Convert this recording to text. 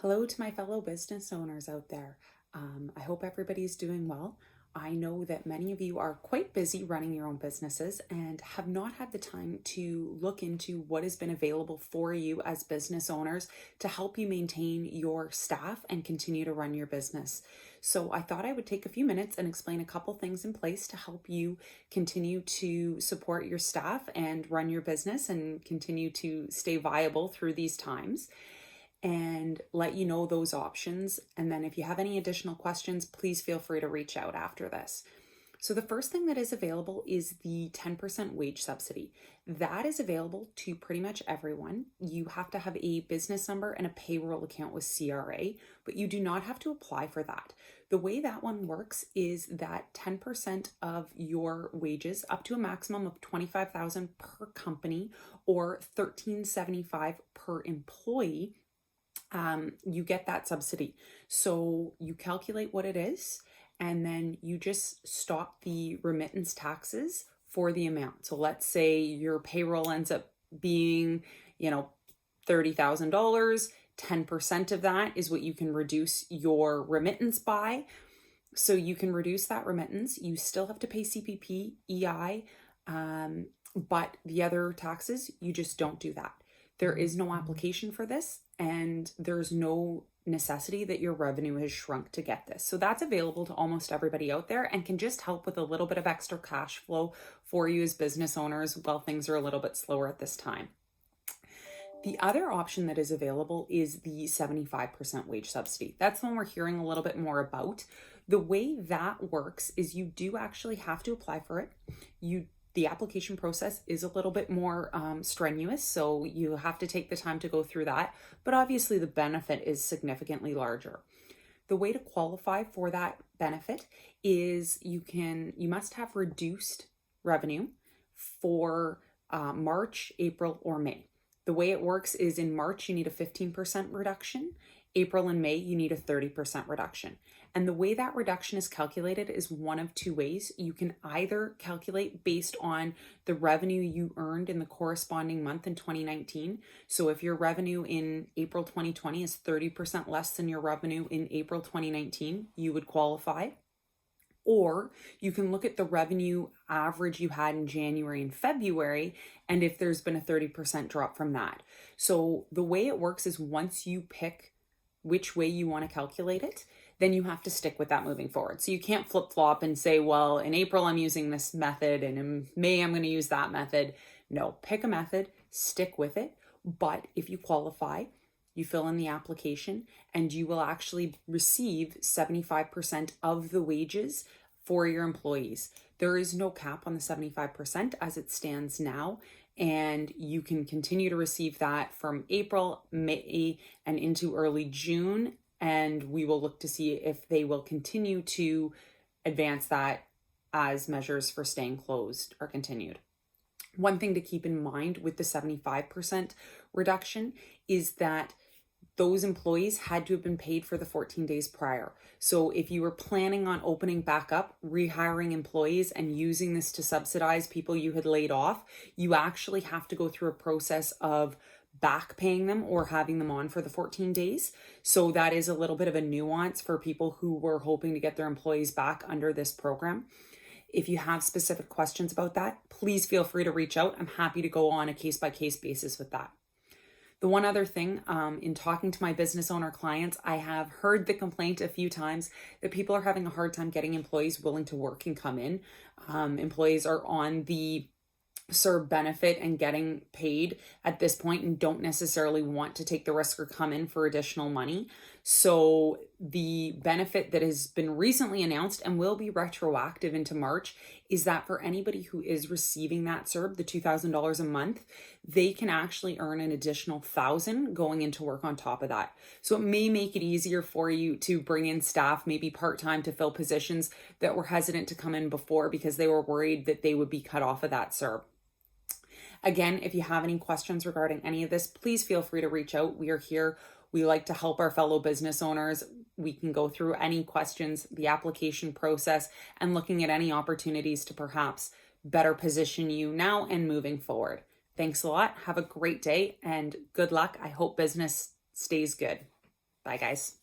Hello to my fellow business owners out there. I hope everybody's doing well. I know that many of you are quite busy running your own businesses and have not had the time to look into what has been available for you as business owners to help you maintain your staff and continue to run your business. So I thought I would take a few minutes and explain a couple things in place to help you continue to support your staff and run your business and continue to stay viable through these times, and let you know those options. And then if you have any additional questions, please feel free to reach out after this. So the first thing that is available is the 10% wage subsidy. That is available to pretty much everyone. You have to have a business number and a payroll account with CRA, but you do not have to apply for that. The way that one works is that 10% of your wages, up to a maximum of $25,000 per company or $13.75 per employee, you get that subsidy. So you calculate what it is, and then you just stop the remittance taxes for the amount. So let's say your payroll ends up being, $30,000. 10% of that is what you can reduce your remittance by. So you can reduce that remittance. You still have to pay CPP, EI, but the other taxes, you just don't do that. There is no application for this, and there's no necessity that your revenue has shrunk to get this. So that's available to almost everybody out there and can just help with a little bit of extra cash flow for you as business owners while things are a little bit slower at this time. The other option that is available is the 75% wage subsidy. That's the one we're hearing a little bit more about. The way that works is you do actually have to apply for it. The application process is a little bit more strenuous, so you have to take the time to go through that, but obviously the benefit is significantly larger. The way to qualify for that benefit is you must have reduced revenue for March, April, or May. The way it works is in March, you need a 15% reduction. April and May, you need a 30% reduction. And the way that reduction is calculated is one of two ways. You can either calculate based on the revenue you earned in the corresponding month in 2019. So if your revenue in April 2020 is 30% less than your revenue in April 2019, you would qualify. Or you can look at the revenue average you had in January and February, and if there's been a 30% drop from that. So the way it works is once you pick which way you want to calculate it, then you have to stick with that moving forward. So you can't flip-flop and say, well, in April I'm using this method and in May I'm going to use that method. No, pick a method, stick with it. But if you qualify, you fill in the application and you will actually receive 75% of the wages for your employees. There is no cap on the 75% as it stands now, and you can continue to receive that from April, May, and into early June, and we will look to see if they will continue to advance that as measures for staying closed are continued. One thing to keep in mind with the 75% reduction is that those employees had to have been paid for the 14 days prior. So if you were planning on opening back up, rehiring employees and using this to subsidize people you had laid off, you actually have to go through a process of back paying them or having them on for the 14 days. So that is a little bit of a nuance for people who were hoping to get their employees back under this program. If you have specific questions about that, please feel free to reach out. I'm happy to go on a case-by-case basis with that. The one other thing, in talking to my business owner clients, I have heard the complaint a few times that people are having a hard time getting employees willing to work and come in. Employees are on the CERB benefit and getting paid at this point and don't necessarily want to take the risk or come in for additional money. So the benefit that has been recently announced and will be retroactive into March is that for anybody who is receiving that CERB, the $2,000 a month, they can actually earn an additional $1,000 going into work on top of that. So it may make it easier for you to bring in staff, maybe part-time, to fill positions that were hesitant to come in before because they were worried that they would be cut off of that CERB. Again, if you have any questions regarding any of this, please feel free to reach out. We are here. We like to help our fellow business owners. We can go through any questions, the application process, and looking at any opportunities to perhaps better position you now and moving forward. Thanks a lot. Have a great day and good luck. I hope business stays good. Bye, guys.